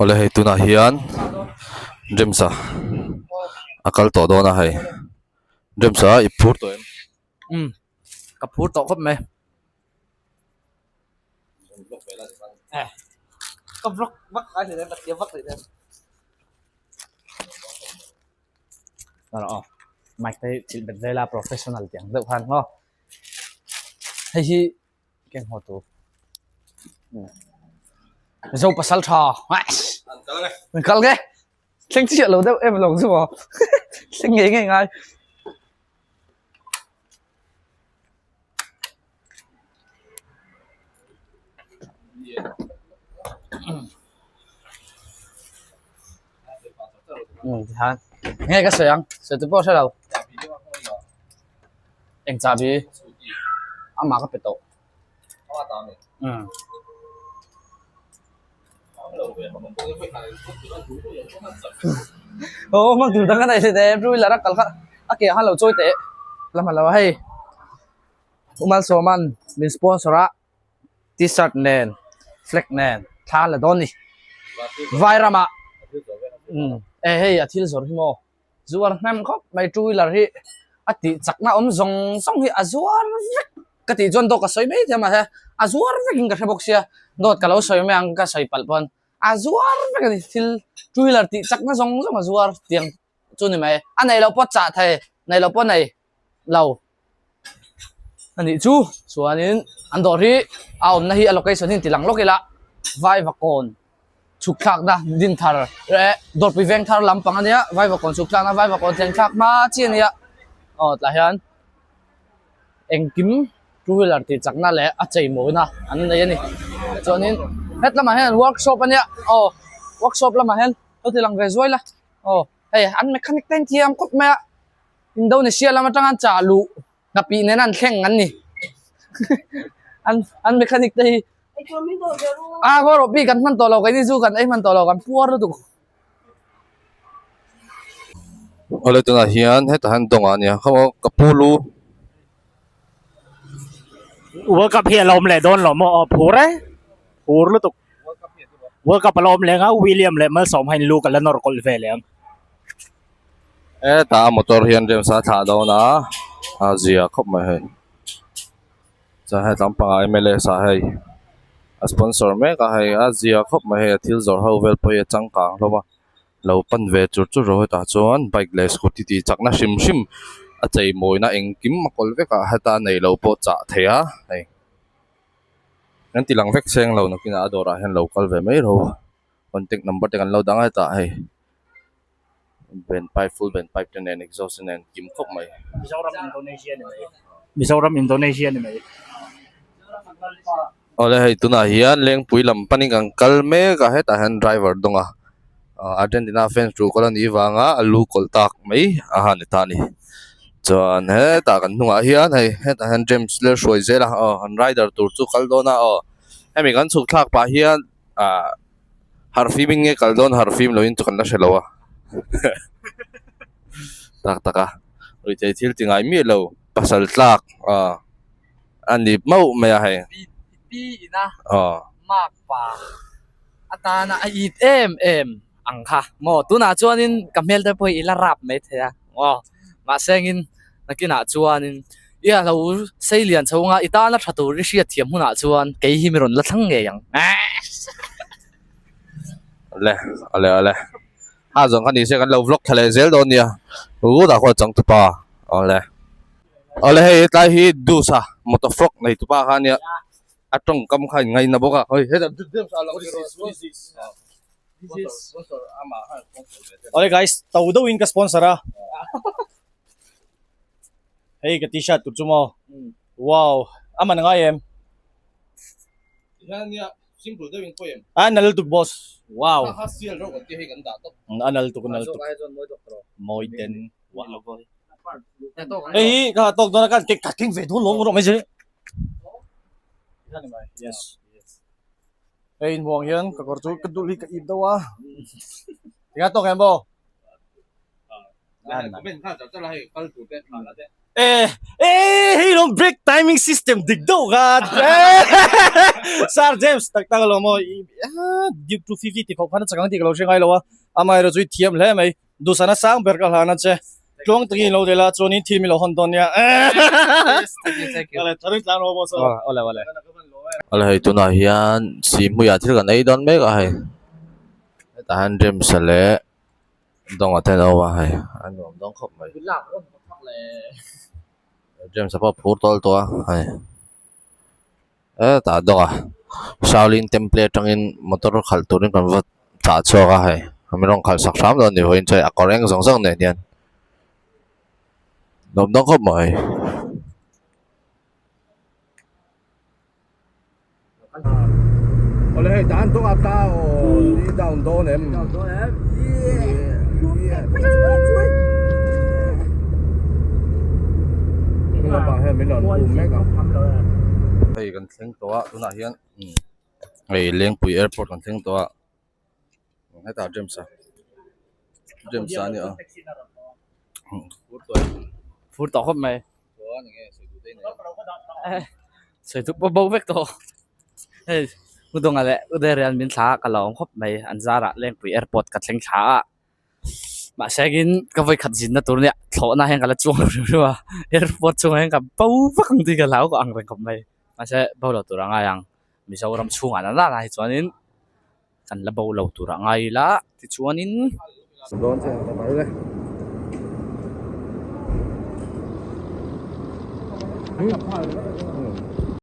Oleh itu na hian James akal to do na hai James ipur to em Kapur to khop me có vlog vắt ai thì em đặt kia vắt thì em đó mạch đây chỉ bật đây là professional tiếng được hoàn không hay gì cái hồ tụ dâu pasal thò mình call cái sinh chuyện lâu đâu em lòng rồi sinh nghĩ ngay ngay hả nghe cái sợi ăn sợi tụi bao sao đâu em chả bị ăn mà cái bệt tổ mang từ đằng cái này thì em rồi là các cái kia hắn lâu chơi tệ làm mà lâu hay umal soman min sponsor t-shirt nen flex nen thà là đón đi vai ra mà hey athil zor hi mo zuar nam khop mai trui la ri ati chakna zong song hi azuar ka ti jon to ka soi me jama ha azuar veking ka thebok sia dot ka lo soi me ang ka soi pal pon azuar vek ni thil trui la ti chakna zong zong azuar tiang chu ni mai anai lo pot cha thai nei lo pot nei lo ani chu chuanin an dor hi aum na hi allocation hin tilang lokela vai va kon chuk thak na din thar re dor pi veng thar lampang ania vai va kon chuk thak na vai va kon teng thak ma chi ania tla hian engkim two wheeler ti chakna le a chei mo na an nei ani chonin het lama hian workshop ania workshop lama hian to ti lang ve zoi la hey an mechanic ten tiam kop me Indonesia lama tangan chalu ngapi nenan thleng an ni an mechanic te go ro pi kan man to lo kai ni zu kan ai man to lo kan puar tu oleh itu na hian het han dong ania khamo kapulu World Cup hier lom le don lo mo pure pur lu tuk World Cup lom le nga William le mal som hain lu ka lanor kol ve le ta motor hian James tha do na azia khop mai hai cha hai lampang mla sa hai sponsor me ka hai azia khop mai hai thil zor ho vel poi changkang lo ba lo pan ve chu chu ro ta chuan bike le scooty ti chakna sim sim a chei moi na engkim makol ve ka hata nei lo po cha thea ai nan tilang vek seng lo na kina adora hen local ve mai ro contact number te kan lo dang ta hai ben pipe full ben pipe ten and exhaust and kim khop mai Mizoram Indonesia ni mai oleh itu na hian leng pui lam paning ang kalme ka heta han driver donga Argentina fans ru kolan iwanga alu koltak mai ahan tani chuan he ta kan hnunga hian hei heta han James le shoi zela han rider tur chu kaldona hemi kan chuk thak pa hian harfiming nge kaldon harfim loin chu kan la shelowa tak taka ri te thil tingai mi lo pasal tlak ani mau me a hei pi ina mak pa atana ait em ang kha mo tu na chuanin kamel te poi ila rap me thea ma sengin nakina chuanin ya lo seilian chunga itana thatu ri sia thiam huna chuan ke hi miron la thang nge yang ale ha jong kan ni se kan lo vlog thale zel don nia da ko chang tu pa ole hei tai hi du sa motovlog nei tu pa kha nia atong kam khain ngai na boka hoi he dem sa la this is ama Oke guys tau do in ka sponsor hey ka t-shirt tu mo wow ama na ngayem yan ya simple do in poem nal tuk boss wow ha sial ro ti he kan da to nal tuk moi den wa lo boy ka tok do na kan ke cutting ve do long ro mai je yes hey in buang yan ka kortu keduli ka idawa tiga tok yan bo ben kha cha la he kal tu te la de he don't break timing system digdo god sir James tak lo mo Duke 250 ti phok phana chakang ti lo sengai lo wa amai ro chui thiam hle mai du sana sang ber ka hana che tlong tangi lo de la choni thi mi lo hon don ya Thank you. ala tharin tlan lo mo so Ole. ala hei tuna hian si mu ya thil kan ei don me ka hei ta han rem sale dong ate no wa hei an rom dong khop mai rem sa pa phur tol to hei ta dong Shaolin temple tangin motor khal turin kan wat ta cho ka hei amirong khal sak sam don ni hoin chai akoreng song song ne dian dom dong khop mai Ole hei dan tung ap tao đi down do nem. Mình bảo hay mình lần cùng mấy cái. Hei kan theng to tuna hian hei Lengpui airport kan theng to hei ta James ani a phur to khop mai soi tu bo vek to hei udong ale uderian min tha ka lawm khop mai anzara Lengpui airport ka thleng tha ma segin ka voi khat jin na tur ne thlo na heng kala chung ruwa airport chung heng ka pau vakang ti ka law ko ang reng khop mai ma se bo lo tur anga yang Mizoram chung ana na hi chuanin kan la bo lo tur angai la ti chuanin don che ta bai le